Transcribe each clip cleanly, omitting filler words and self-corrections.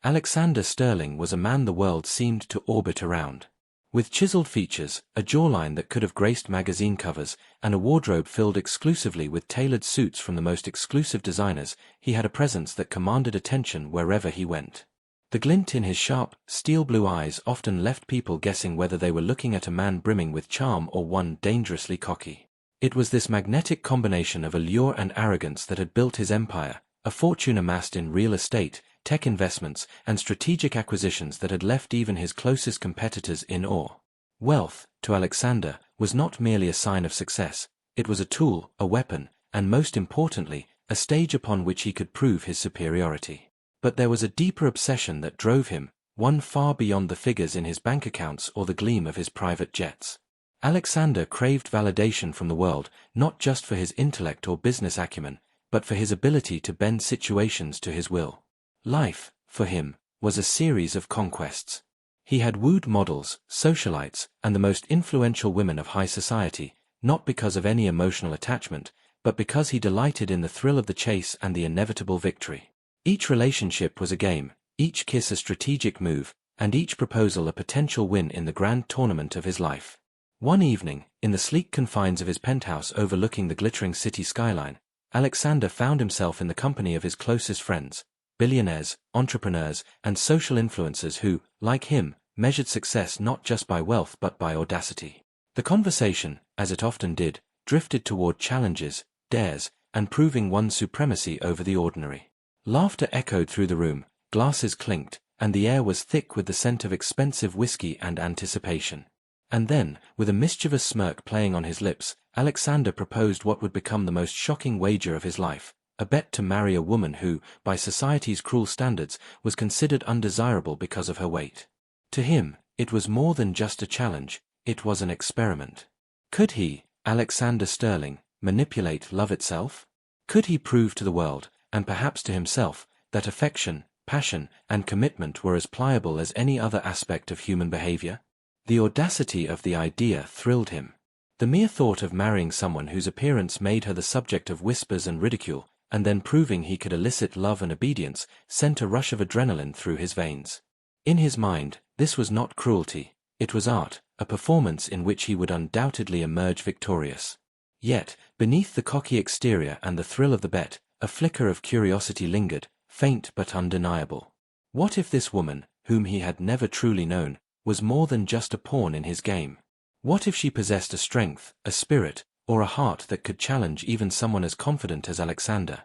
Alexander Sterling was a man the world seemed to orbit around. With chiseled features, a jawline that could have graced magazine covers, and a wardrobe filled exclusively with tailored suits from the most exclusive designers, he had a presence that commanded attention wherever he went. The glint in his sharp, steel-blue eyes often left people guessing whether they were looking at a man brimming with charm or one dangerously cocky. It was this magnetic combination of allure and arrogance that had built his empire, a fortune amassed in real estate, tech investments, and strategic acquisitions that had left even his closest competitors in awe. Wealth, to Alexander, was not merely a sign of success, it was a tool, a weapon, and most importantly, a stage upon which he could prove his superiority. But there was a deeper obsession that drove him, one far beyond the figures in his bank accounts or the gleam of his private jets. Alexander craved validation from the world, not just for his intellect or business acumen, but for his ability to bend situations to his will. Life, for him, was a series of conquests. He had wooed models, socialites, and the most influential women of high society, not because of any emotional attachment, but because he delighted in the thrill of the chase and the inevitable victory. Each relationship was a game, each kiss a strategic move, and each proposal a potential win in the grand tournament of his life. One evening, in the sleek confines of his penthouse overlooking the glittering city skyline, Alexander found himself in the company of his closest friends, billionaires, entrepreneurs, and social influencers who, like him, measured success not just by wealth but by audacity. The conversation, as it often did, drifted toward challenges, dares, and proving one's supremacy over the ordinary. Laughter echoed through the room, glasses clinked, and the air was thick with the scent of expensive whiskey and anticipation. And then, with a mischievous smirk playing on his lips, Alexander proposed what would become the most shocking wager of his life, a bet to marry a woman who, by society's cruel standards, was considered undesirable because of her weight. To him, it was more than just a challenge, it was an experiment. Could he, Alexander Sterling, manipulate love itself? Could he prove to the world, and perhaps to himself, that affection, passion, and commitment were as pliable as any other aspect of human behavior? The audacity of the idea thrilled him. The mere thought of marrying someone whose appearance made her the subject of whispers and ridicule, and then proving he could elicit love and obedience, sent a rush of adrenaline through his veins. In his mind, this was not cruelty, it was art, a performance in which he would undoubtedly emerge victorious. Yet, beneath the cocky exterior and the thrill of the bet, a flicker of curiosity lingered, faint but undeniable. What if this woman, whom he had never truly known, was more than just a pawn in his game? What if she possessed a strength, a spirit, or a heart that could challenge even someone as confident as Alexander?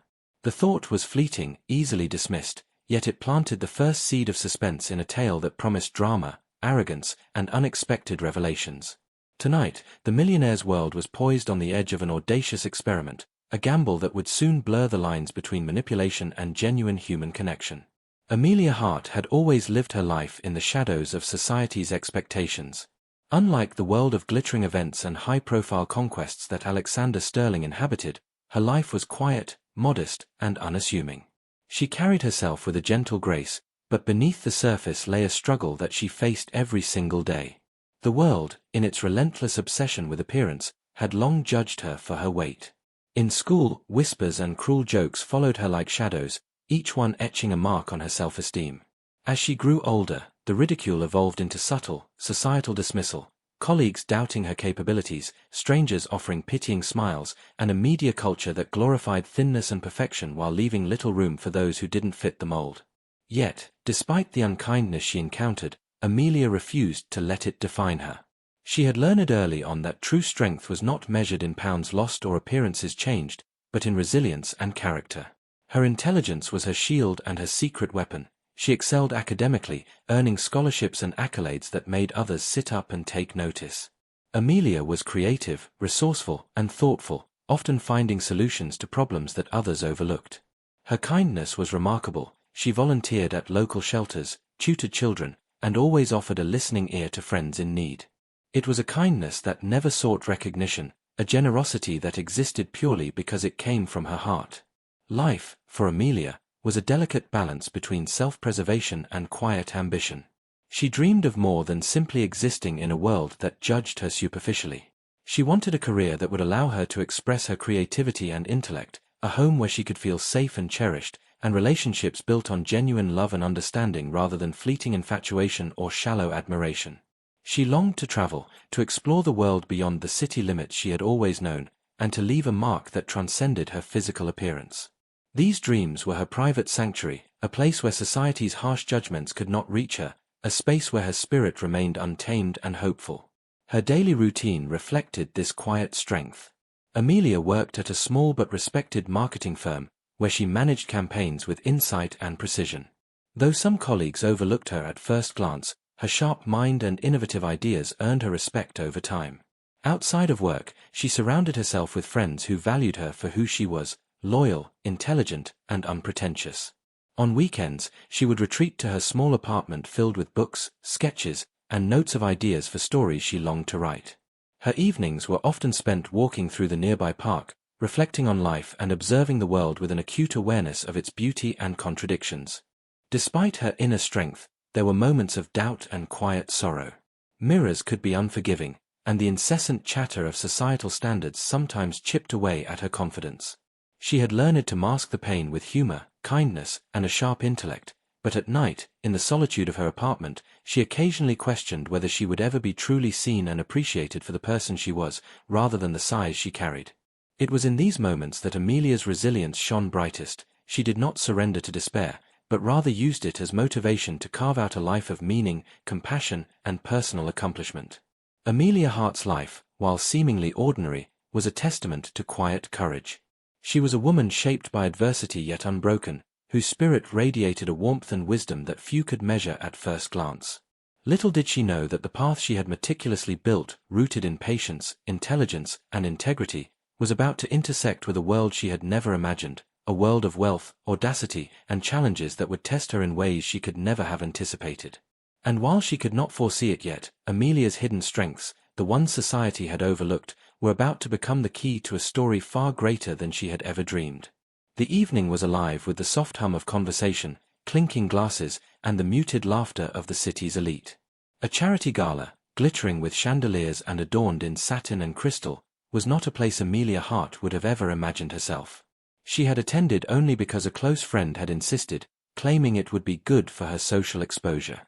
The thought was fleeting, easily dismissed, yet it planted the first seed of suspense in a tale that promised drama, arrogance, and unexpected revelations. Tonight, the millionaire's world was poised on the edge of an audacious experiment, a gamble that would soon blur the lines between manipulation and genuine human connection. Amelia Hart had always lived her life in the shadows of society's expectations. Unlike the world of glittering events and high-profile conquests that Alexander Sterling inhabited, her life was quiet, modest, and unassuming. She carried herself with a gentle grace, but beneath the surface lay a struggle that she faced every single day. The world, in its relentless obsession with appearance, had long judged her for her weight. In school, whispers and cruel jokes followed her like shadows, each one etching a mark on her self-esteem. As she grew older, the ridicule evolved into subtle, societal dismissal, colleagues doubting her capabilities, strangers offering pitying smiles, and a media culture that glorified thinness and perfection while leaving little room for those who didn't fit the mold. Yet, despite the unkindness she encountered, Amelia refused to let it define her. She had learned early on that true strength was not measured in pounds lost or appearances changed, but in resilience and character. Her intelligence was her shield and her secret weapon. She excelled academically, earning scholarships and accolades that made others sit up and take notice. Amelia was creative, resourceful, and thoughtful, often finding solutions to problems that others overlooked. Her kindness was remarkable. She volunteered at local shelters, tutored children, and always offered a listening ear to friends in need. It was a kindness that never sought recognition, a generosity that existed purely because it came from her heart. Life, for Amelia, was a delicate balance between self-preservation and quiet ambition. She dreamed of more than simply existing in a world that judged her superficially. She wanted a career that would allow her to express her creativity and intellect, a home where she could feel safe and cherished, and relationships built on genuine love and understanding rather than fleeting infatuation or shallow admiration. She longed to travel, to explore the world beyond the city limits she had always known, and to leave a mark that transcended her physical appearance. These dreams were her private sanctuary, a place where society's harsh judgments could not reach her, a space where her spirit remained untamed and hopeful. Her daily routine reflected this quiet strength. Amelia worked at a small but respected marketing firm, where she managed campaigns with insight and precision. Though some colleagues overlooked her at first glance, her sharp mind and innovative ideas earned her respect over time. Outside of work, she surrounded herself with friends who valued her for who she was, loyal, intelligent, and unpretentious. On weekends, she would retreat to her small apartment filled with books, sketches, and notes of ideas for stories she longed to write. Her evenings were often spent walking through the nearby park, reflecting on life and observing the world with an acute awareness of its beauty and contradictions. Despite her inner strength, there were moments of doubt and quiet sorrow. Mirrors could be unforgiving, and the incessant chatter of societal standards sometimes chipped away at her confidence. She had learned to mask the pain with humor, kindness, and a sharp intellect, but at night, in the solitude of her apartment, she occasionally questioned whether she would ever be truly seen and appreciated for the person she was, rather than the size she carried. It was in these moments that Amelia's resilience shone brightest. She did not surrender to despair, but rather used it as motivation to carve out a life of meaning, compassion, and personal accomplishment. Amelia Hart's life, while seemingly ordinary, was a testament to quiet courage. She was a woman shaped by adversity yet unbroken, whose spirit radiated a warmth and wisdom that few could measure at first glance. Little did she know that the path she had meticulously built, rooted in patience, intelligence, and integrity, was about to intersect with a world she had never imagined, a world of wealth, audacity, and challenges that would test her in ways she could never have anticipated. And while she could not foresee it yet, Amelia's hidden strengths, the ones society had overlooked, were about to become the key to a story far greater than she had ever dreamed. The evening was alive with the soft hum of conversation, clinking glasses, and the muted laughter of the city's elite. A charity gala, glittering with chandeliers and adorned in satin and crystal, was not a place Amelia Hart would have ever imagined herself. She had attended only because a close friend had insisted, claiming it would be good for her social exposure.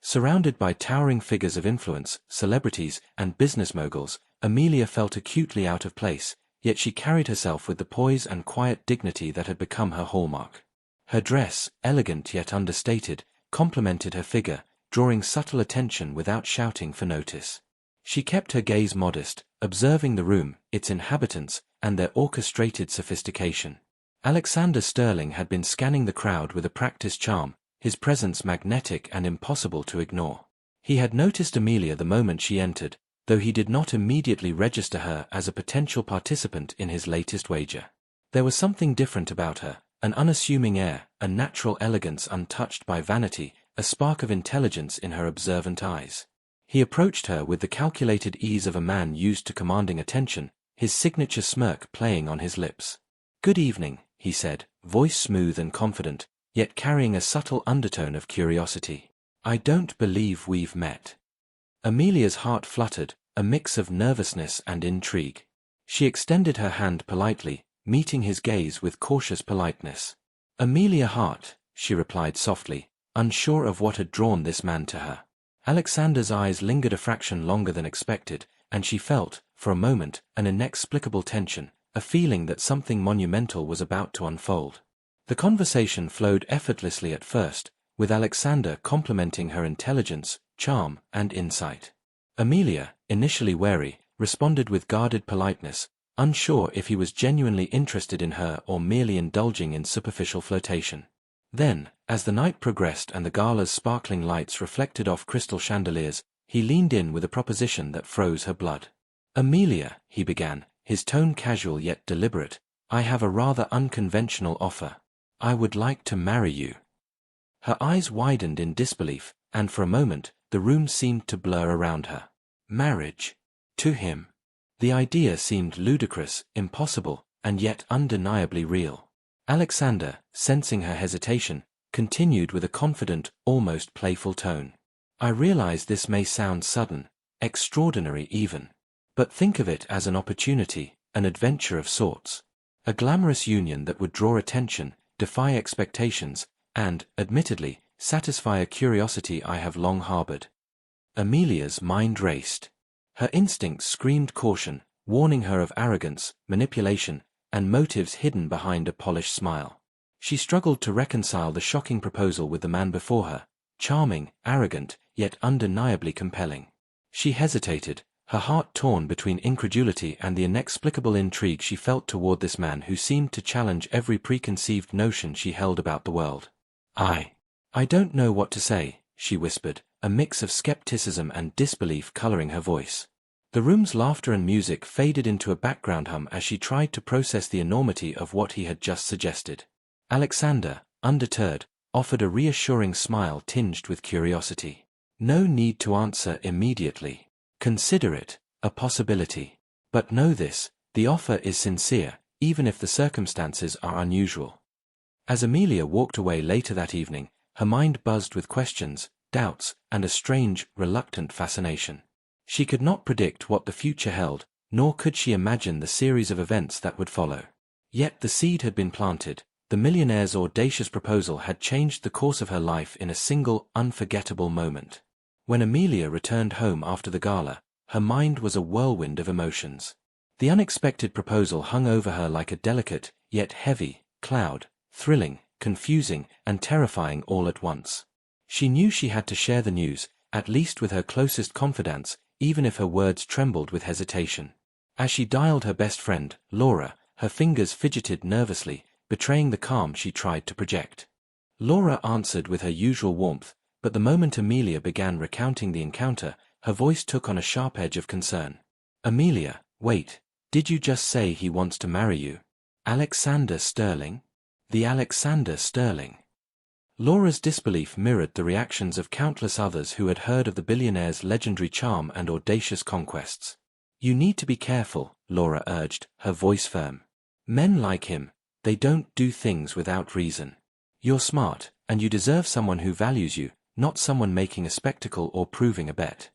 Surrounded by towering figures of influence, celebrities, and business moguls, Amelia felt acutely out of place, yet she carried herself with the poise and quiet dignity that had become her hallmark. Her dress, elegant yet understated, complemented her figure, drawing subtle attention without shouting for notice. She kept her gaze modest, observing the room, its inhabitants, and their orchestrated sophistication. Alexander Sterling had been scanning the crowd with a practiced charm, his presence magnetic and impossible to ignore. He had noticed Amelia the moment she entered, though he did not immediately register her as a potential participant in his latest wager. There was something different about her, an unassuming air, a natural elegance untouched by vanity, a spark of intelligence in her observant eyes. He approached her with the calculated ease of a man used to commanding attention, his signature smirk playing on his lips. "Good evening," he said, voice smooth and confident, yet carrying a subtle undertone of curiosity. "I don't believe we've met." Amelia's heart fluttered, a mix of nervousness and intrigue. She extended her hand politely, meeting his gaze with cautious politeness. "Amelia Hart," she replied softly, unsure of what had drawn this man to her. Alexander's eyes lingered a fraction longer than expected, and she felt, for a moment, an inexplicable tension, a feeling that something monumental was about to unfold. The conversation flowed effortlessly at first, with Alexander complimenting her intelligence, charm, and insight. Amelia, initially wary, responded with guarded politeness, unsure if he was genuinely interested in her or merely indulging in superficial flirtation. Then, as the night progressed and the gala's sparkling lights reflected off crystal chandeliers, he leaned in with a proposition that froze her blood. "Amelia," he began, his tone casual yet deliberate, "I have a rather unconventional offer. I would like to marry you." Her eyes widened in disbelief, and for a moment, the room seemed to blur around her. Marriage? To him? The idea seemed ludicrous, impossible, and yet undeniably real. Alexander, sensing her hesitation, continued with a confident, almost playful tone. "I realize this may sound sudden, extraordinary even. But think of it as an opportunity, an adventure of sorts. A glamorous union that would draw attention, defy expectations, and, admittedly, satisfy a curiosity I have long harbored. Amelia's mind raced. Her instincts screamed caution, warning her of arrogance, manipulation, and motives hidden behind a polished smile. She struggled to reconcile the shocking proposal with the man before her, charming, arrogant, yet undeniably compelling. She hesitated, her heart torn between incredulity and the inexplicable intrigue she felt toward this man who seemed to challenge every preconceived notion she held about the world. I don't know what to say," she whispered, a mix of skepticism and disbelief coloring her voice. The room's laughter and music faded into a background hum as she tried to process the enormity of what he had just suggested. Alexander, undeterred, offered a reassuring smile tinged with curiosity. "No need to answer immediately. Consider it a possibility. But know this, the offer is sincere, even if the circumstances are unusual." As Amelia walked away later that evening, her mind buzzed with questions, doubts, and a strange, reluctant fascination. She could not predict what the future held, nor could she imagine the series of events that would follow. Yet the seed had been planted. The millionaire's audacious proposal had changed the course of her life in a single, unforgettable moment. When Amelia returned home after the gala, her mind was a whirlwind of emotions. The unexpected proposal hung over her like a delicate, yet heavy, cloud, thrilling, confusing, and terrifying all at once. She knew she had to share the news, at least with her closest confidants, even if her words trembled with hesitation. As she dialed her best friend, Laura, her fingers fidgeted nervously, betraying the calm she tried to project. Laura answered with her usual warmth, but the moment Amelia began recounting the encounter, her voice took on a sharp edge of concern. "Amelia, wait, did you just say he wants to marry you? Alexander Sterling? The Alexander Sterling?" Laura's disbelief mirrored the reactions of countless others who had heard of the billionaire's legendary charm and audacious conquests. "You need to be careful," Laura urged, her voice firm. "Men like him, they don't do things without reason. You're smart, and you deserve someone who values you, not someone making a spectacle or proving a bet."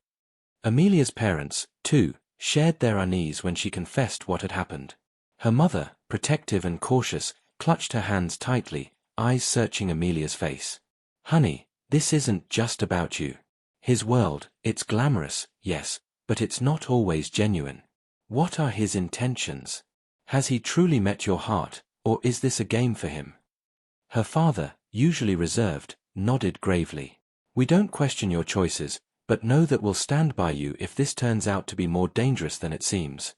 Amelia's parents, too, shared their unease when she confessed what had happened. Her mother, protective and cautious, clutched her hands tightly, eyes searching Amelia's face. "Honey, this isn't just about you. His world, it's glamorous, yes, but it's not always genuine. What are his intentions? Has he truly met your heart, or is this a game for him?" Her father, usually reserved, nodded gravely. "We don't question your choices, but know that we'll stand by you if this turns out to be more dangerous than it seems."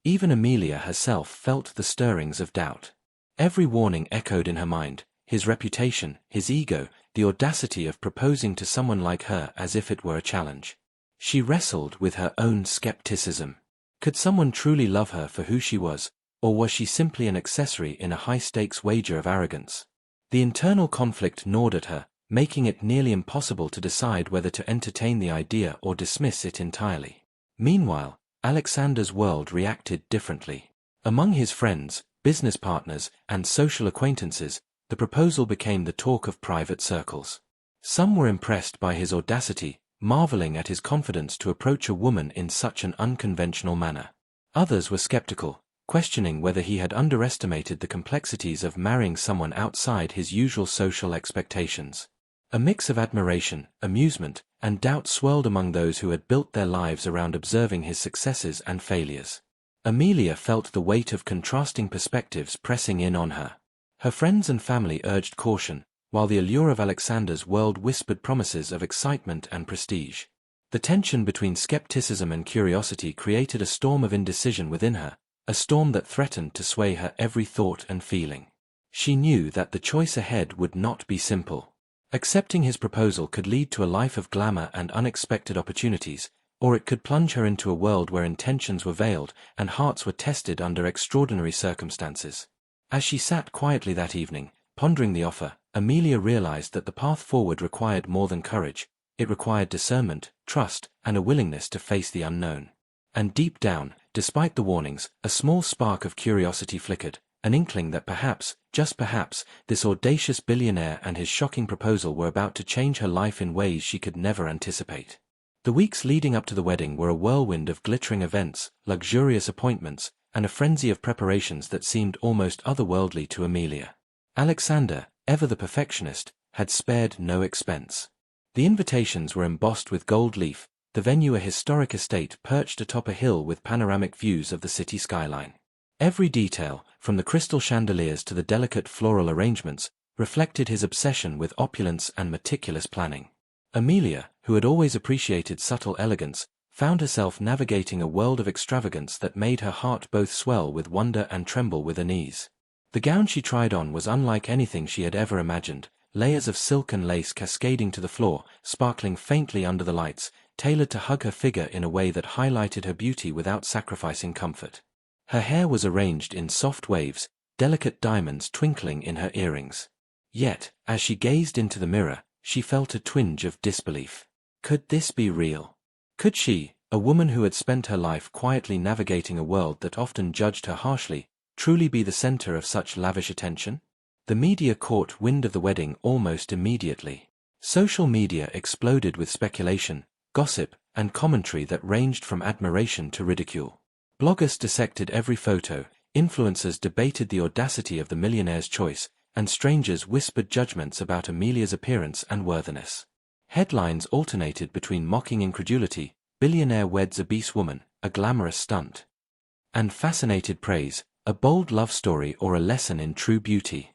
Even Amelia herself felt the stirrings of doubt. Every warning echoed in her mind, his reputation, his ego, the audacity of proposing to someone like her as if it were a challenge. She wrestled with her own skepticism. Could someone truly love her for who she was, or was she simply an accessory in a high-stakes wager of arrogance? The internal conflict gnawed at her, making it nearly impossible to decide whether to entertain the idea or dismiss it entirely. Meanwhile, Alexander's world reacted differently. Among his friends, business partners, and social acquaintances, the proposal became the talk of private circles. Some were impressed by his audacity, marveling at his confidence to approach a woman in such an unconventional manner. Others were skeptical, questioning whether he had underestimated the complexities of marrying someone outside his usual social expectations. A mix of admiration, amusement, and doubt swirled among those who had built their lives around observing his successes and failures. Amelia felt the weight of contrasting perspectives pressing in on her. Her friends and family urged caution, while the allure of Alexander's world whispered promises of excitement and prestige. The tension between skepticism and curiosity created a storm of indecision within her, a storm that threatened to sway her every thought and feeling. She knew that the choice ahead would not be simple. Accepting his proposal could lead to a life of glamour and unexpected opportunities, or it could plunge her into a world where intentions were veiled and hearts were tested under extraordinary circumstances. As she sat quietly that evening, pondering the offer, Amelia realized that the path forward required more than courage. It required discernment, trust, and a willingness to face the unknown. And deep down, despite the warnings, a small spark of curiosity flickered, an inkling that perhaps, just perhaps, this audacious billionaire and his shocking proposal were about to change her life in ways she could never anticipate. The weeks leading up to the wedding were a whirlwind of glittering events, luxurious appointments, and a frenzy of preparations that seemed almost otherworldly to Amelia. Alexander, ever the perfectionist, had spared no expense. The invitations were embossed with gold leaf, the venue a historic estate perched atop a hill with panoramic views of the city skyline. Every detail, from the crystal chandeliers to the delicate floral arrangements, reflected his obsession with opulence and meticulous planning. Amelia, who had always appreciated subtle elegance, found herself navigating a world of extravagance that made her heart both swell with wonder and tremble with unease. The gown she tried on was unlike anything she had ever imagined, layers of silk and lace cascading to the floor, sparkling faintly under the lights, tailored to hug her figure in a way that highlighted her beauty without sacrificing comfort. Her hair was arranged in soft waves, delicate diamonds twinkling in her earrings. Yet, as she gazed into the mirror, she felt a twinge of disbelief. Could this be real? Could she, a woman who had spent her life quietly navigating a world that often judged her harshly, truly be the center of such lavish attention? The media caught wind of the wedding almost immediately. Social media exploded with speculation, gossip, and commentary that ranged from admiration to ridicule. Bloggers dissected every photo, influencers debated the audacity of the millionaire's choice, and strangers whispered judgments about Amelia's appearance and worthiness. Headlines alternated between mocking incredulity, billionaire weds obese woman, a glamorous stunt, and fascinated praise, a bold love story or a lesson in true beauty.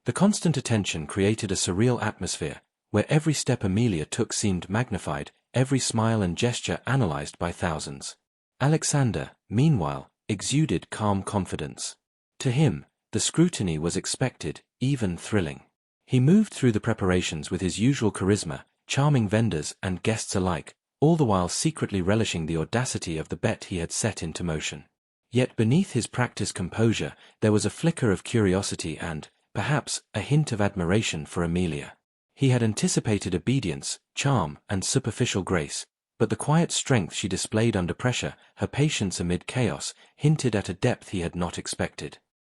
The constant attention created a surreal atmosphere, where every step Amelia took seemed magnified, every smile and gesture analyzed by thousands. Alexander, meanwhile, exuded calm confidence. To him, the scrutiny was expected, even thrilling. He moved through the preparations with his usual charisma, charming vendors and guests alike, all the while secretly relishing the audacity of the bet he had set into motion. Yet beneath his practiced composure, there was a flicker of curiosity and, perhaps, a hint of admiration for Amelia. He had anticipated obedience, charm, and superficial grace, but the quiet strength she displayed under pressure, her patience amid chaos, hinted at a depth he had not expected.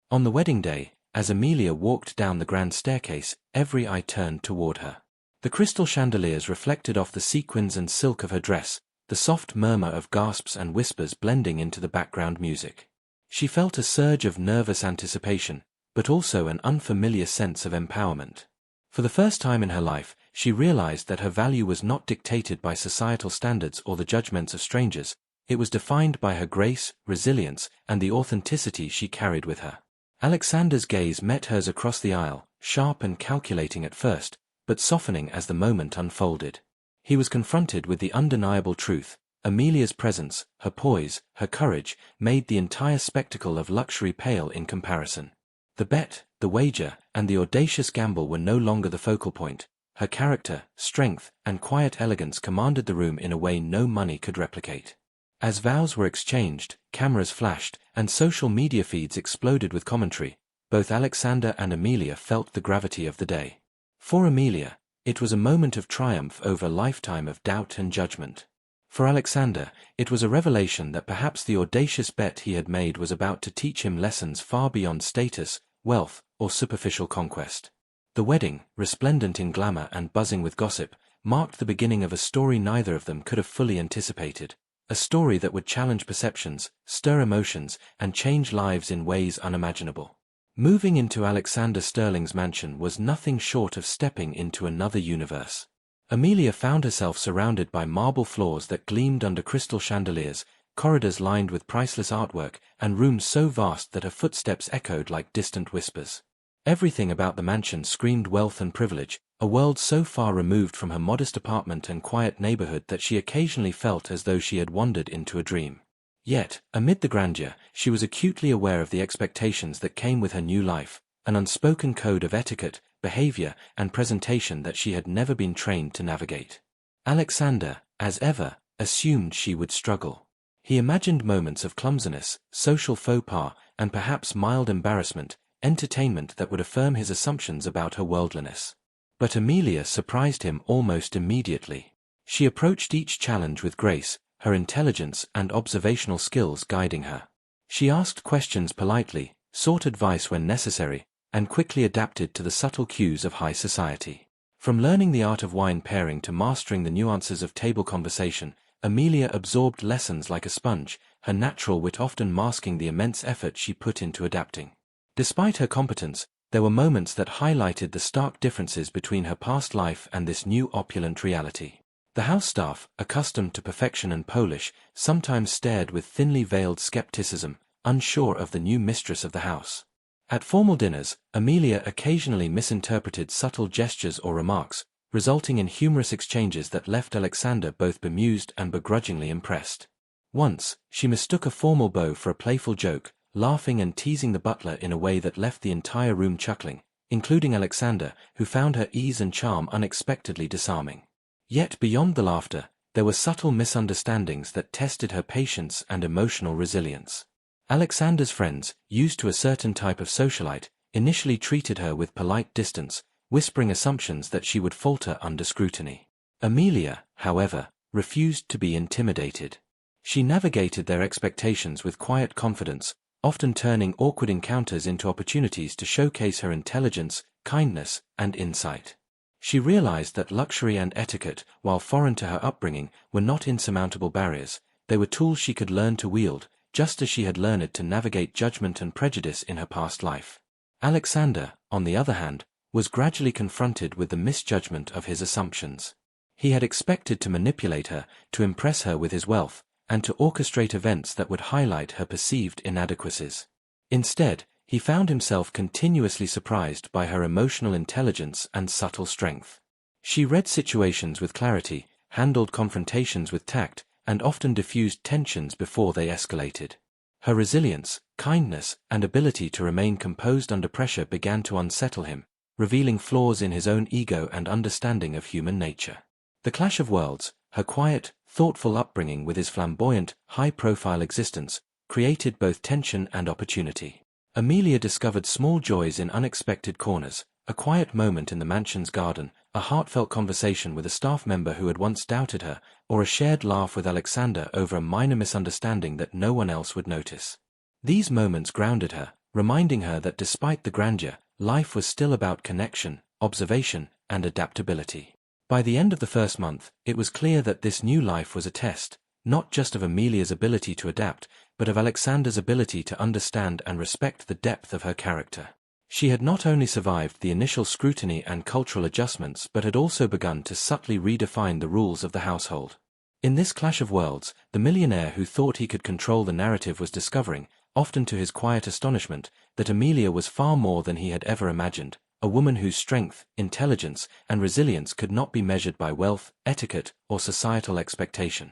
On the wedding day, as Amelia walked down the grand staircase, every eye turned toward her. The crystal chandeliers reflected off the sequins and silk of her dress, the soft murmur of gasps and whispers blending into the background music. She felt a surge of nervous anticipation, but also an unfamiliar sense of empowerment. For the first time in her life, she realized that her value was not dictated by societal standards or the judgments of strangers. It was defined by her grace, resilience, and the authenticity she carried with her. Alexander's gaze met hers across the aisle, sharp and calculating at first, but softening as the moment unfolded. He was confronted with the undeniable truth. Amelia's presence, her poise, her courage, made the entire spectacle of luxury pale in comparison. The bet, the wager, and the audacious gamble were no longer the focal point. Her character, strength, and quiet elegance commanded the room in a way no money could replicate. As vows were exchanged, cameras flashed, and social media feeds exploded with commentary, both Alexander and Amelia felt the gravity of the day. For Amelia, it was a moment of triumph over a lifetime of doubt and judgment. For Alexander, it was a revelation that perhaps the audacious bet he had made was about to teach him lessons far beyond status, wealth, or superficial conquest. The wedding, resplendent in glamour and buzzing with gossip, marked the beginning of a story neither of them could have fully anticipated, a story that would challenge perceptions, stir emotions, and change lives in ways unimaginable. Moving into Alexander Sterling's mansion was nothing short of stepping into another universe. Amelia found herself surrounded by marble floors that gleamed under crystal chandeliers, corridors lined with priceless artwork, and rooms so vast that her footsteps echoed like distant whispers. Everything about the mansion screamed wealth and privilege, a world so far removed from her modest apartment and quiet neighborhood that she occasionally felt as though she had wandered into a dream. Yet, amid the grandeur, she was acutely aware of the expectations that came with her new life, an unspoken code of etiquette, behavior, and presentation that she had never been trained to navigate. Alexander, as ever, assumed she would struggle. He imagined moments of clumsiness, social faux pas, and perhaps mild embarrassment, entertainment that would affirm his assumptions about her worldliness. But Amelia surprised him almost immediately. She approached each challenge with grace, her intelligence and observational skills guiding her. She asked questions politely, sought advice when necessary, and quickly adapted to the subtle cues of high society. From learning the art of wine pairing to mastering the nuances of table conversation, Amelia absorbed lessons like a sponge, her natural wit often masking the immense effort she put into adapting. Despite her competence, there were moments that highlighted the stark differences between her past life and this new opulent reality. The house staff, accustomed to perfection and polish, sometimes stared with thinly veiled skepticism, unsure of the new mistress of the house. At formal dinners, Amelia occasionally misinterpreted subtle gestures or remarks, resulting in humorous exchanges that left Alexander both bemused and begrudgingly impressed. Once, she mistook a formal bow for a playful joke, laughing and teasing the butler in a way that left the entire room chuckling, including Alexander, who found her ease and charm unexpectedly disarming. Yet beyond the laughter, there were subtle misunderstandings that tested her patience and emotional resilience. Alexander's friends, used to a certain type of socialite, initially treated her with polite distance, whispering assumptions that she would falter under scrutiny. Amelia, however, refused to be intimidated. She navigated their expectations with quiet confidence, often turning awkward encounters into opportunities to showcase her intelligence, kindness, and insight. She realized that luxury and etiquette, while foreign to her upbringing, were not insurmountable barriers. They were tools she could learn to wield, just as she had learned to navigate judgment and prejudice in her past life. Alexander, on the other hand, was gradually confronted with the misjudgment of his assumptions. He had expected to manipulate her, to impress her with his wealth, and to orchestrate events that would highlight her perceived inadequacies. Instead, he found himself continuously surprised by her emotional intelligence and subtle strength. She read situations with clarity, handled confrontations with tact, and often diffused tensions before they escalated. Her resilience, kindness, and ability to remain composed under pressure began to unsettle him, revealing flaws in his own ego and understanding of human nature. The clash of worlds, her quiet, thoughtful upbringing with his flamboyant, high-profile existence, created both tension and opportunity. Amelia discovered small joys in unexpected corners, a quiet moment in the mansion's garden, a heartfelt conversation with a staff member who had once doubted her, or a shared laugh with Alexander over a minor misunderstanding that no one else would notice. These moments grounded her, reminding her that despite the grandeur, life was still about connection, observation, and adaptability. By the end of the first month, it was clear that this new life was a test, not just of Amelia's ability to adapt, but of Alexander's ability to understand and respect the depth of her character. She had not only survived the initial scrutiny and cultural adjustments but had also begun to subtly redefine the rules of the household. In this clash of worlds, the millionaire who thought he could control the narrative was discovering, often to his quiet astonishment, that Amelia was far more than he had ever imagined, a woman whose strength, intelligence, and resilience could not be measured by wealth, etiquette, or societal expectation.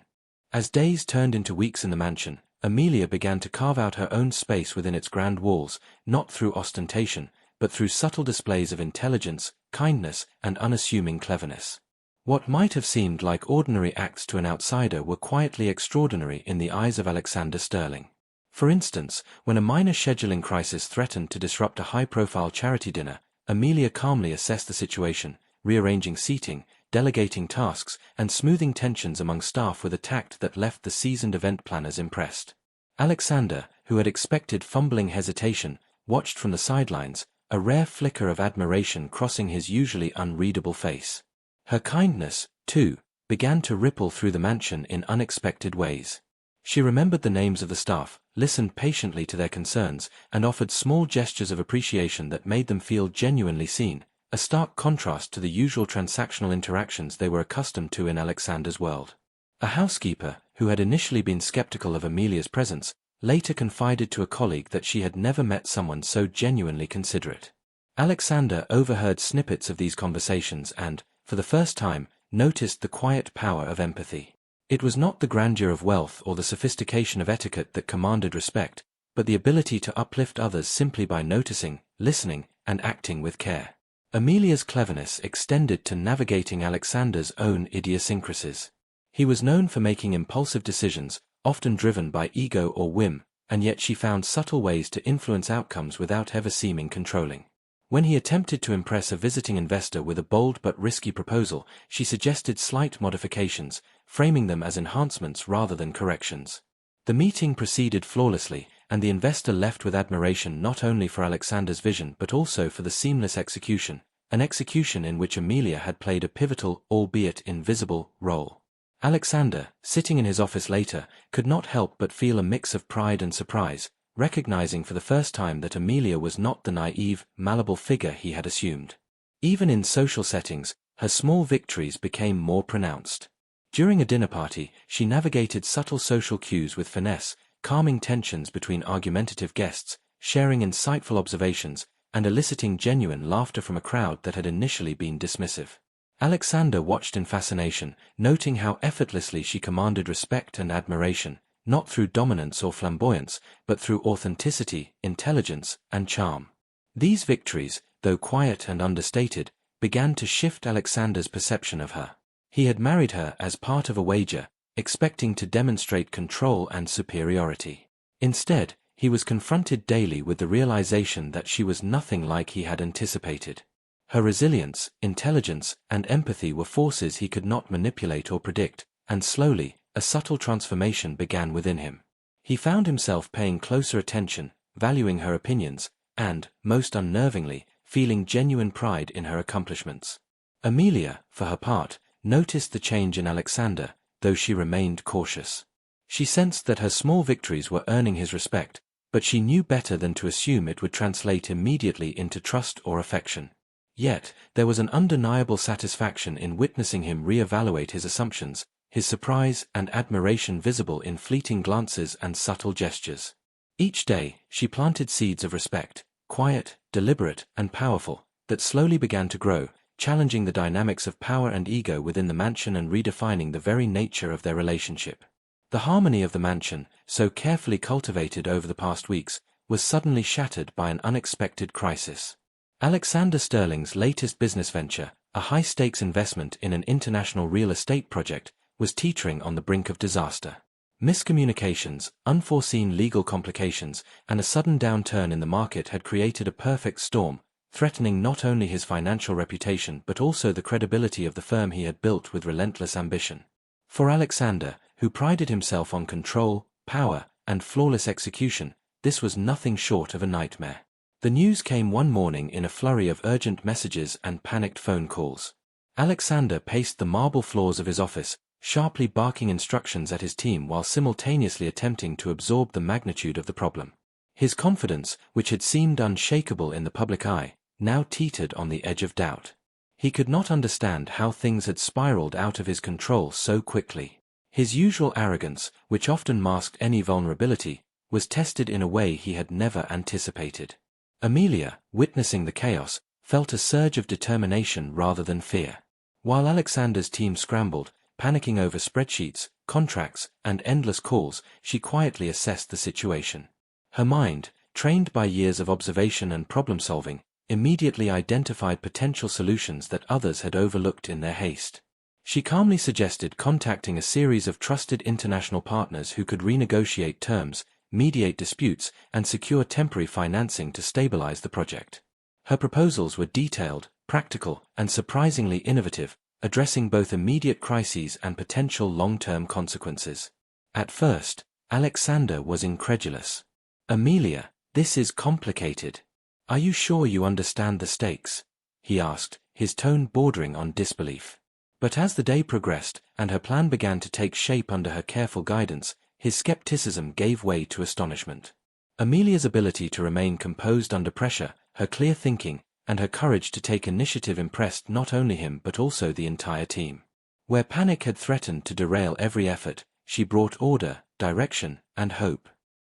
As days turned into weeks in the mansion, Amelia began to carve out her own space within its grand walls, not through ostentation, but through subtle displays of intelligence, kindness, and unassuming cleverness. What might have seemed like ordinary acts to an outsider were quietly extraordinary in the eyes of Alexander Sterling. For instance, when a minor scheduling crisis threatened to disrupt a high-profile charity dinner, Amelia calmly assessed the situation, rearranging seating, delegating tasks, and smoothing tensions among staff with a tact that left the seasoned event planners impressed. Alexander, who had expected fumbling hesitation, watched from the sidelines, a rare flicker of admiration crossing his usually unreadable face. Her kindness, too, began to ripple through the mansion in unexpected ways. She remembered the names of the staff, listened patiently to their concerns, and offered small gestures of appreciation that made them feel genuinely seen, a stark contrast to the usual transactional interactions they were accustomed to in Alexander's world. A housekeeper, who had initially been skeptical of Amelia's presence, later confided to a colleague that she had never met someone so genuinely considerate. Alexander overheard snippets of these conversations and, for the first time, noticed the quiet power of empathy. It was not the grandeur of wealth or the sophistication of etiquette that commanded respect, but the ability to uplift others simply by noticing, listening, and acting with care. Amelia's cleverness extended to navigating Alexander's own idiosyncrasies. He was known for making impulsive decisions, often driven by ego or whim, and yet she found subtle ways to influence outcomes without ever seeming controlling. When he attempted to impress a visiting investor with a bold but risky proposal, she suggested slight modifications, framing them as enhancements rather than corrections. The meeting proceeded flawlessly, and the investor left with admiration not only for Alexander's vision but also for the seamless execution, an execution in which Amelia had played a pivotal, albeit invisible, role. Alexander, sitting in his office later, could not help but feel a mix of pride and surprise, recognizing for the first time that Amelia was not the naive, malleable figure he had assumed. Even in social settings, her small victories became more pronounced. During a dinner party, she navigated subtle social cues with finesse, calming tensions between argumentative guests, sharing insightful observations, and eliciting genuine laughter from a crowd that had initially been dismissive. Alexander watched in fascination, noting how effortlessly she commanded respect and admiration, not through dominance or flamboyance, but through authenticity, intelligence, and charm. These victories, though quiet and understated, began to shift Alexander's perception of her. He had married her as part of a wager, expecting to demonstrate control and superiority. Instead, he was confronted daily with the realization that she was nothing like he had anticipated. Her resilience, intelligence, and empathy were forces he could not manipulate or predict, and slowly, a subtle transformation began within him. He found himself paying closer attention, valuing her opinions, and, most unnervingly, feeling genuine pride in her accomplishments. Amelia, for her part, noticed the change in Alexander, though she remained cautious. She sensed that her small victories were earning his respect, but she knew better than to assume it would translate immediately into trust or affection. Yet, there was an undeniable satisfaction in witnessing him re-evaluate his assumptions, his surprise and admiration visible in fleeting glances and subtle gestures. Each day, she planted seeds of respect, quiet, deliberate, and powerful, that slowly began to grow, challenging the dynamics of power and ego within the mansion and redefining the very nature of their relationship. The harmony of the mansion, so carefully cultivated over the past weeks, was suddenly shattered by an unexpected crisis. Alexander Sterling's latest business venture, a high-stakes investment in an international real estate project, was teetering on the brink of disaster. Miscommunications, unforeseen legal complications, and a sudden downturn in the market had created a perfect storm, threatening not only his financial reputation but also the credibility of the firm he had built with relentless ambition. For Alexander, who prided himself on control, power, and flawless execution, this was nothing short of a nightmare. The news came one morning in a flurry of urgent messages and panicked phone calls. Alexander paced the marble floors of his office, sharply barking instructions at his team while simultaneously attempting to absorb the magnitude of the problem. His confidence, which had seemed unshakable in the public eye, now teetered on the edge of doubt. He could not understand how things had spiraled out of his control so quickly. His usual arrogance, which often masked any vulnerability, was tested in a way he had never anticipated. Amelia, witnessing the chaos, felt a surge of determination rather than fear. While Alexander's team scrambled, panicking over spreadsheets, contracts, and endless calls, she quietly assessed the situation. Her mind, trained by years of observation and problem-solving, immediately identified potential solutions that others had overlooked in their haste. She calmly suggested contacting a series of trusted international partners who could renegotiate terms, mediate disputes, and secure temporary financing to stabilize the project. Her proposals were detailed, practical, and surprisingly innovative, addressing both immediate crises and potential long-term consequences. At first, Alexander was incredulous. "Amelia, this is complicated. Are you sure you understand the stakes?" he asked, his tone bordering on disbelief. But as the day progressed and her plan began to take shape under her careful guidance, his skepticism gave way to astonishment. Amelia's ability to remain composed under pressure, her clear thinking, and her courage to take initiative impressed not only him but also the entire team. Where panic had threatened to derail every effort, she brought order, direction, and hope.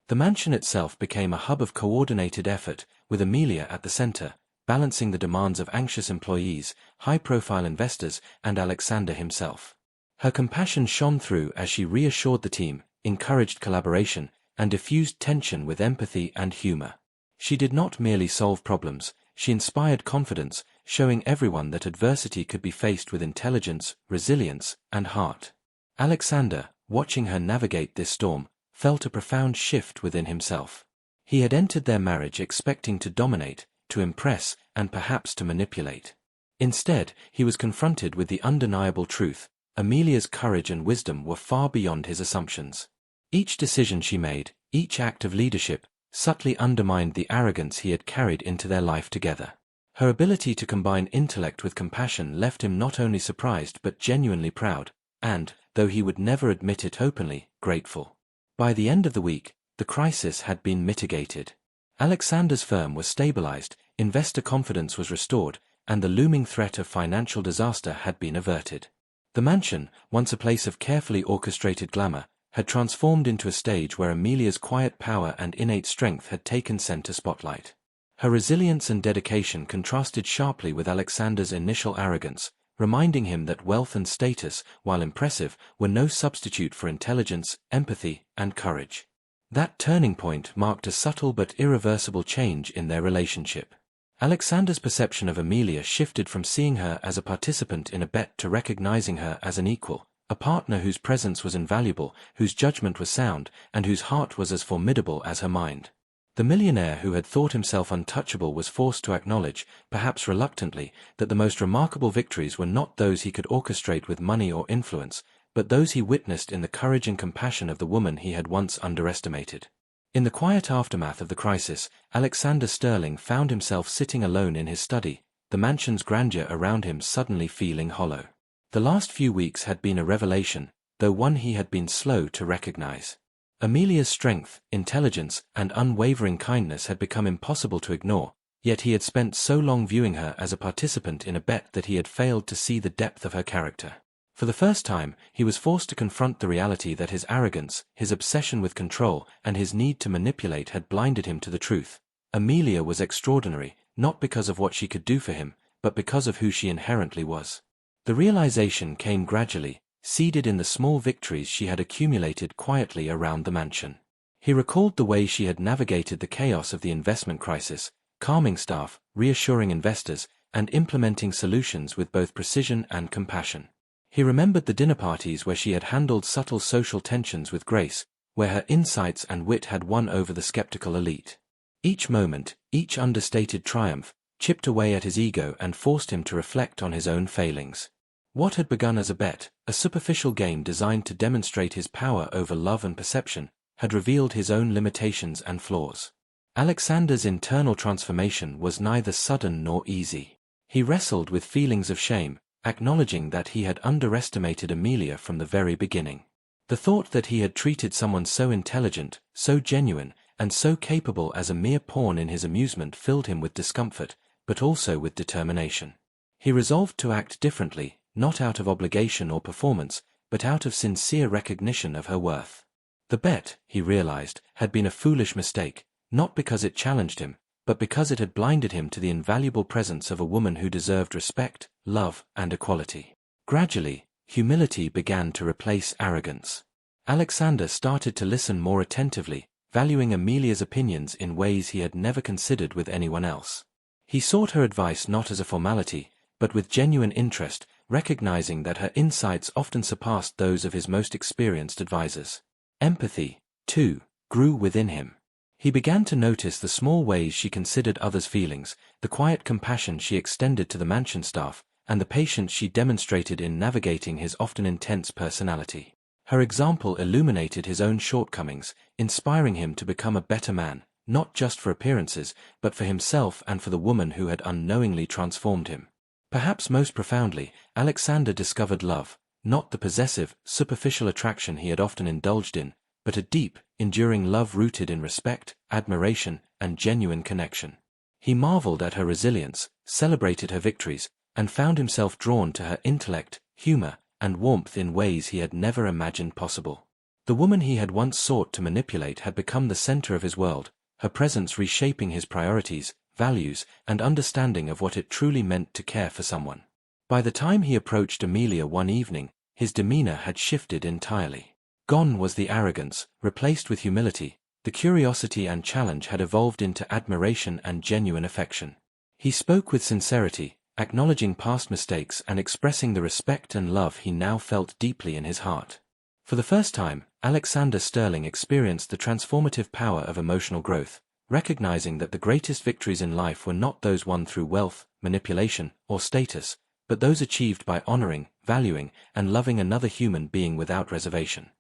The mansion itself became a hub of coordinated effort, with Amelia at the center, balancing the demands of anxious employees, high-profile investors, and Alexander himself. Her compassion shone through as she reassured the team, encouraged collaboration, and diffused tension with empathy and humor. She did not merely solve problems, she inspired confidence, showing everyone that adversity could be faced with intelligence, resilience, and heart. Alexander, watching her navigate this storm, felt a profound shift within himself. He had entered their marriage expecting to dominate, to impress, and perhaps to manipulate. Instead, he was confronted with the undeniable truth: Amelia's courage and wisdom were far beyond his assumptions. Each decision she made, each act of leadership, subtly undermined the arrogance he had carried into their life together. Her ability to combine intellect with compassion left him not only surprised but genuinely proud, and, though he would never admit it openly, grateful. By the end of the week, the crisis had been mitigated. Alexander's firm was stabilized, investor confidence was restored, and the looming threat of financial disaster had been averted. The mansion, once a place of carefully orchestrated glamour, had transformed into a stage where Amelia's quiet power and innate strength had taken center spotlight. Her resilience and dedication contrasted sharply with Alexander's initial arrogance, reminding him that wealth and status, while impressive, were no substitute for intelligence, empathy, and courage. That turning point marked a subtle but irreversible change in their relationship. Alexander's perception of Amelia shifted from seeing her as a participant in a bet to recognizing her as an equal, a partner whose presence was invaluable, whose judgment was sound, and whose heart was as formidable as her mind. The millionaire who had thought himself untouchable was forced to acknowledge, perhaps reluctantly, that the most remarkable victories were not those he could orchestrate with money or influence, but those he witnessed in the courage and compassion of the woman he had once underestimated. In the quiet aftermath of the crisis, Alexander Sterling found himself sitting alone in his study, the mansion's grandeur around him suddenly feeling hollow. The last few weeks had been a revelation, though one he had been slow to recognize. Amelia's strength, intelligence, and unwavering kindness had become impossible to ignore, yet he had spent so long viewing her as a participant in a bet that he had failed to see the depth of her character. For the first time, he was forced to confront the reality that his arrogance, his obsession with control, and his need to manipulate had blinded him to the truth. Amelia was extraordinary, not because of what she could do for him, but because of who she inherently was. The realization came gradually, seeded in the small victories she had accumulated quietly around the mansion. He recalled the way she had navigated the chaos of the investment crisis, calming staff, reassuring investors, and implementing solutions with both precision and compassion. He remembered the dinner parties where she had handled subtle social tensions with grace, where her insights and wit had won over the skeptical elite. Each moment, each understated triumph, chipped away at his ego and forced him to reflect on his own failings. What had begun as a bet, a superficial game designed to demonstrate his power over love and perception, had revealed his own limitations and flaws. Alexander's internal transformation was neither sudden nor easy. He wrestled with feelings of shame, acknowledging that he had underestimated Amelia from the very beginning. The thought that he had treated someone so intelligent, so genuine, and so capable as a mere pawn in his amusement filled him with discomfort, but also with determination. He resolved to act differently, not out of obligation or performance, but out of sincere recognition of her worth. The bet, he realized, had been a foolish mistake, not because it challenged him, but because it had blinded him to the invaluable presence of a woman who deserved respect, love, and equality. Gradually, humility began to replace arrogance. Alexander started to listen more attentively, valuing Amelia's opinions in ways he had never considered with anyone else. He sought her advice not as a formality, but with genuine interest, recognizing that her insights often surpassed those of his most experienced advisors. Empathy, too, grew within him. He began to notice the small ways she considered others' feelings, the quiet compassion she extended to the mansion staff, and the patience she demonstrated in navigating his often intense personality. Her example illuminated his own shortcomings, inspiring him to become a better man, not just for appearances, but for himself and for the woman who had unknowingly transformed him. Perhaps most profoundly, Alexander discovered love, not the possessive, superficial attraction he had often indulged in, but a deep, enduring love rooted in respect, admiration, and genuine connection. He marveled at her resilience, celebrated her victories, and found himself drawn to her intellect, humor, and warmth in ways he had never imagined possible. The woman he had once sought to manipulate had become the center of his world, her presence reshaping his priorities, values, and understanding of what it truly meant to care for someone. By the time he approached Amelia one evening, his demeanor had shifted entirely. Gone was the arrogance, replaced with humility. The curiosity and challenge had evolved into admiration and genuine affection. He spoke with sincerity, acknowledging past mistakes and expressing the respect and love he now felt deeply in his heart. For the first time, Alexander Sterling experienced the transformative power of emotional growth, recognizing that the greatest victories in life were not those won through wealth, manipulation, or status, but those achieved by honoring, valuing, and loving another human being without reservation.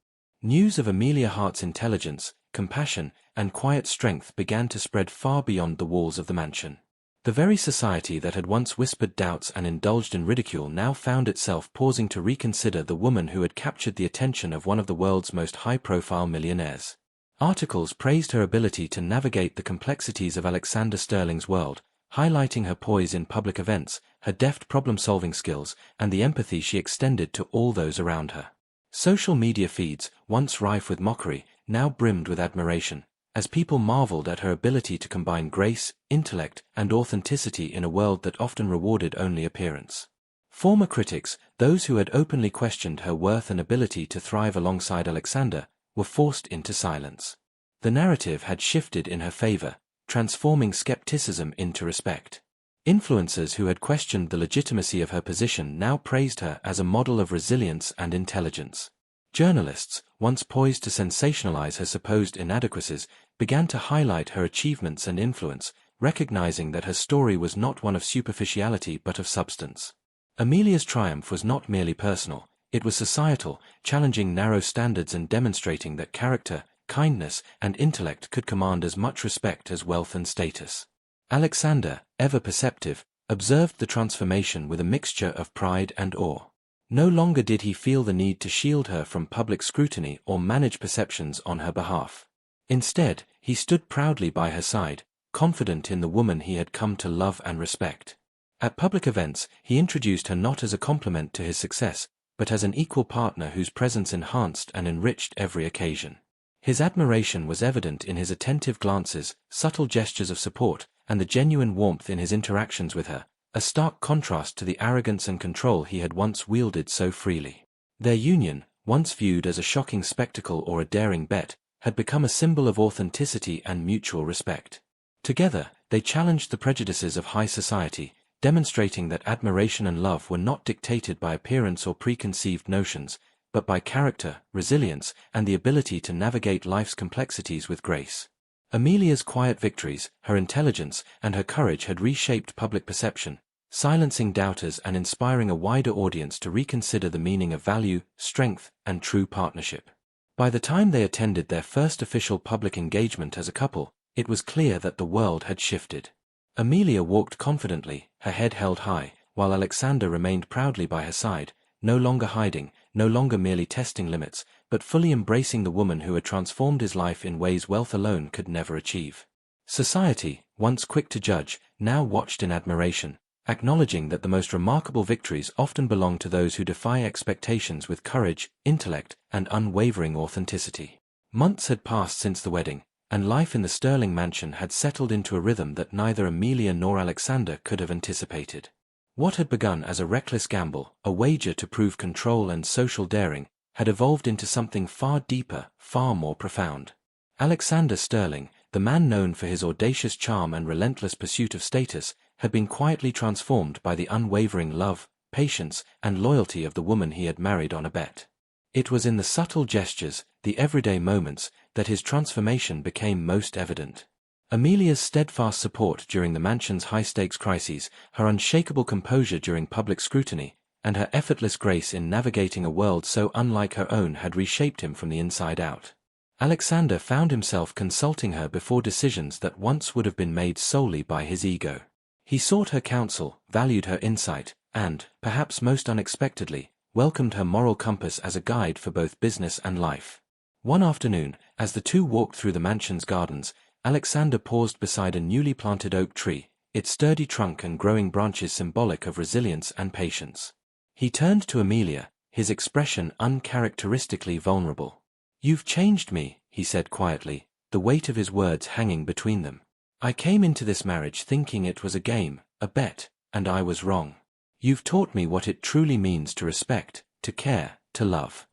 News of Amelia Hart's intelligence, compassion, and quiet strength began to spread far beyond the walls of the mansion. The very society that had once whispered doubts and indulged in ridicule now found itself pausing to reconsider the woman who had captured the attention of one of the world's most high-profile millionaires. Articles praised her ability to navigate the complexities of Alexander Sterling's world, highlighting her poise in public events, her deft problem-solving skills, and the empathy she extended to all those around her. Social media feeds, once rife with mockery, now brimmed with admiration, as people marveled at her ability to combine grace, intellect, and authenticity in a world that often rewarded only appearance. Former critics, those who had openly questioned her worth and ability to thrive alongside Alexander, were forced into silence. The narrative had shifted in her favor, transforming skepticism into respect. Influencers who had questioned the legitimacy of her position now praised her as a model of resilience and intelligence. Journalists, once poised to sensationalize her supposed inadequacies, began to highlight her achievements and influence, recognizing that her story was not one of superficiality but of substance. Amelia's triumph was not merely personal, it was societal, challenging narrow standards and demonstrating that character, kindness, and intellect could command as much respect as wealth and status. Alexander, ever perceptive, observed the transformation with a mixture of pride and awe. No longer did he feel the need to shield her from public scrutiny or manage perceptions on her behalf. Instead, he stood proudly by her side, confident in the woman he had come to love and respect. At public events, he introduced her not as a complement to his success, but as an equal partner whose presence enhanced and enriched every occasion. His admiration was evident in his attentive glances, subtle gestures of support, and the genuine warmth in his interactions with her, a stark contrast to the arrogance and control he had once wielded so freely. Their union, once viewed as a shocking spectacle or a daring bet, had become a symbol of authenticity and mutual respect. Together, they challenged the prejudices of high society, demonstrating that admiration and love were not dictated by appearance or preconceived notions, but by character, resilience, and the ability to navigate life's complexities with grace. Amelia's quiet victories, her intelligence, and her courage had reshaped public perception, silencing doubters and inspiring a wider audience to reconsider the meaning of value, strength, and true partnership. By the time they attended their first official public engagement as a couple, it was clear that the world had shifted. Amelia walked confidently, her head held high, while Alexander remained proudly by her side, no longer hiding, no longer merely testing limits, but fully embracing the woman who had transformed his life in ways wealth alone could never achieve. Society, once quick to judge, now watched in admiration, acknowledging that the most remarkable victories often belong to those who defy expectations with courage, intellect, and unwavering authenticity. Months had passed since the wedding, and life in the Sterling mansion had settled into a rhythm that neither Amelia nor Alexander could have anticipated. What had begun as a reckless gamble, a wager to prove control and social daring, had evolved into something far deeper, far more profound. Alexander Sterling, the man known for his audacious charm and relentless pursuit of status, had been quietly transformed by the unwavering love, patience, and loyalty of the woman he had married on a bet. It was in the subtle gestures, the everyday moments, that his transformation became most evident. Amelia's steadfast support during the mansion's high-stakes crises, her unshakable composure during public scrutiny, and her effortless grace in navigating a world so unlike her own had reshaped him from the inside out. Alexander found himself consulting her before decisions that once would have been made solely by his ego. He sought her counsel, valued her insight, and, perhaps most unexpectedly, welcomed her moral compass as a guide for both business and life. One afternoon, as the two walked through the mansion's gardens, Alexander paused beside a newly planted oak tree, its sturdy trunk and growing branches symbolic of resilience and patience. He turned to Amelia, his expression uncharacteristically vulnerable. "You've changed me," he said quietly, the weight of his words hanging between them. "I came into this marriage thinking it was a game, a bet, and I was wrong. You've taught me what it truly means to respect, to care, to love."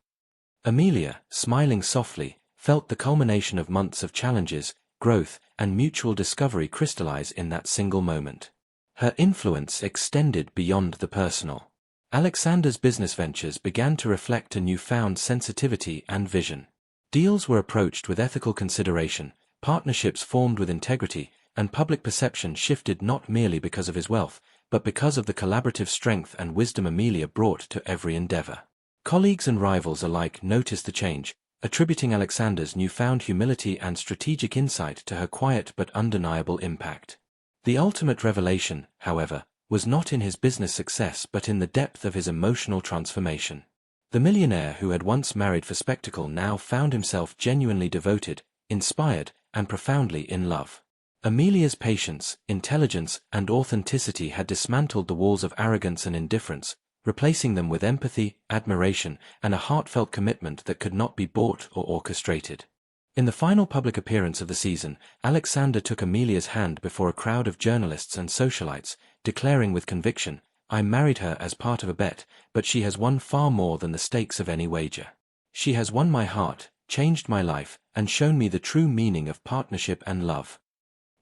Amelia, smiling softly, felt the culmination of months of challenges, growth, and mutual discovery crystallize in that single moment. Her influence extended beyond the personal. Alexander's business ventures began to reflect a newfound sensitivity and vision. Deals were approached with ethical consideration, partnerships formed with integrity, and public perception shifted not merely because of his wealth, but because of the collaborative strength and wisdom Amelia brought to every endeavor. Colleagues and rivals alike noticed the change, attributing Alexander's newfound humility and strategic insight to her quiet but undeniable impact. The ultimate revelation, however, was not in his business success but in the depth of his emotional transformation. The millionaire who had once married for spectacle now found himself genuinely devoted, inspired, and profoundly in love. Amelia's patience, intelligence, and authenticity had dismantled the walls of arrogance and indifference, replacing them with empathy, admiration, and a heartfelt commitment that could not be bought or orchestrated. In the final public appearance of the season, Alexander took Amelia's hand before a crowd of journalists and socialites, declaring with conviction, "I married her as part of a bet, but she has won far more than the stakes of any wager. She has won my heart, changed my life, and shown me the true meaning of partnership and love."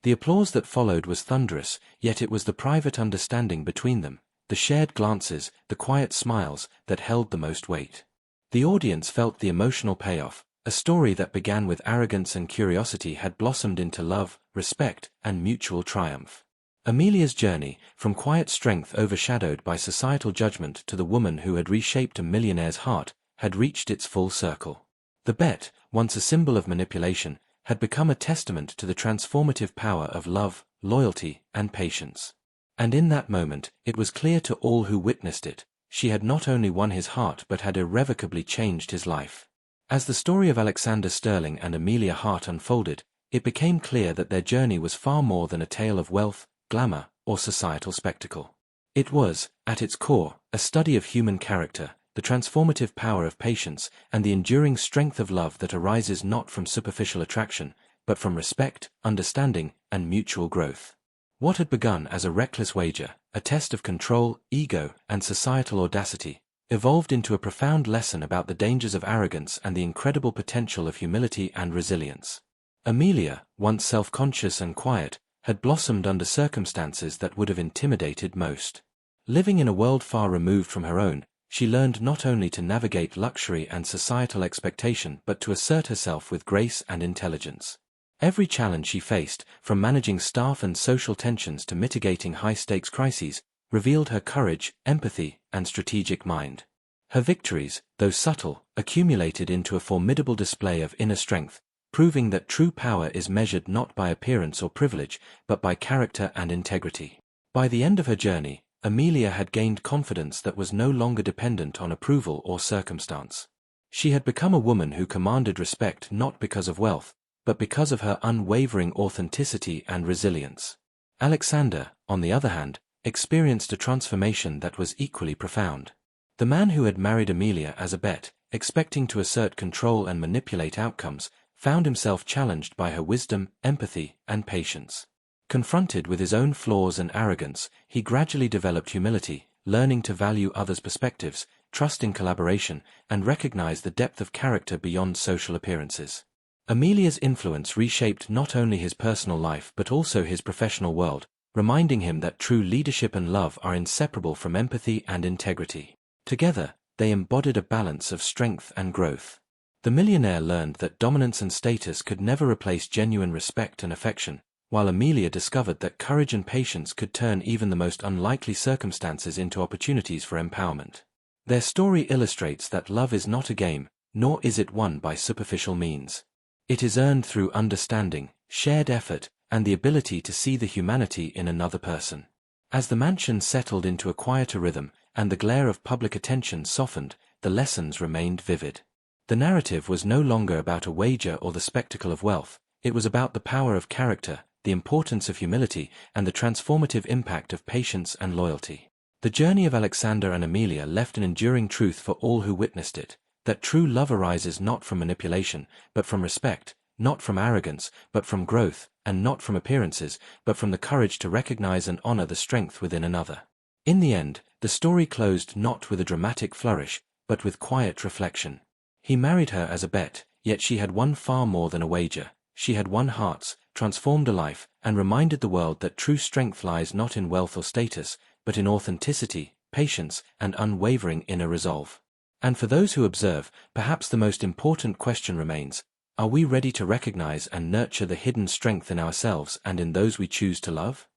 The applause that followed was thunderous, yet it was the private understanding between them, the shared glances, the quiet smiles, that held the most weight. The audience felt the emotional payoff. A story that began with arrogance and curiosity had blossomed into love, respect, and mutual triumph. Amelia's journey, from quiet strength overshadowed by societal judgment to the woman who had reshaped a millionaire's heart, had reached its full circle. The bet, once a symbol of manipulation, had become a testament to the transformative power of love, loyalty, and patience. And in that moment, it was clear to all who witnessed it, she had not only won his heart but had irrevocably changed his life. As the story of Alexander Sterling and Amelia Hart unfolded, it became clear that their journey was far more than a tale of wealth, glamour, or societal spectacle. It was, at its core, a study of human character, the transformative power of patience, and the enduring strength of love that arises not from superficial attraction, but from respect, understanding, and mutual growth. What had begun as a reckless wager, a test of control, ego, and societal audacity, evolved into a profound lesson about the dangers of arrogance and the incredible potential of humility and resilience. Amelia, once self-conscious and quiet, had blossomed under circumstances that would have intimidated most. Living in a world far removed from her own, she learned not only to navigate luxury and societal expectation but to assert herself with grace and intelligence. Every challenge she faced, from managing staff and social tensions to mitigating high-stakes crises, revealed her courage, empathy, and strategic mind. Her victories, though subtle, accumulated into a formidable display of inner strength, proving that true power is measured not by appearance or privilege, but by character and integrity. By the end of her journey, Amelia had gained confidence that was no longer dependent on approval or circumstance. She had become a woman who commanded respect not because of wealth, but because of her unwavering authenticity and resilience. Alexander, on the other hand, experienced a transformation that was equally profound. The man who had married Amelia as a bet, expecting to assert control and manipulate outcomes, found himself challenged by her wisdom, empathy, and patience. Confronted with his own flaws and arrogance, he gradually developed humility, learning to value others' perspectives, trust in collaboration, and recognize the depth of character beyond social appearances. Amelia's influence reshaped not only his personal life but also his professional world, reminding him that true leadership and love are inseparable from empathy and integrity. Together, they embodied a balance of strength and growth. The millionaire learned that dominance and status could never replace genuine respect and affection, while Amelia discovered that courage and patience could turn even the most unlikely circumstances into opportunities for empowerment. Their story illustrates that love is not a game, nor is it won by superficial means. It is earned through understanding, shared effort, and the ability to see the humanity in another person. As the mansion settled into a quieter rhythm, and the glare of public attention softened, the lessons remained vivid. The narrative was no longer about a wager or the spectacle of wealth, it was about the power of character, the importance of humility, and the transformative impact of patience and loyalty. The journey of Alexander and Amelia left an enduring truth for all who witnessed it, that true love arises not from manipulation, but from respect, not from arrogance, but from growth, and not from appearances, but from the courage to recognize and honor the strength within another. In the end, the story closed not with a dramatic flourish, but with quiet reflection. He married her as a bet, yet she had won far more than a wager. She had won hearts, transformed a life, and reminded the world that true strength lies not in wealth or status, but in authenticity, patience, and unwavering inner resolve. And for those who observe, perhaps the most important question remains: are we ready to recognize and nurture the hidden strength in ourselves and in those we choose to love?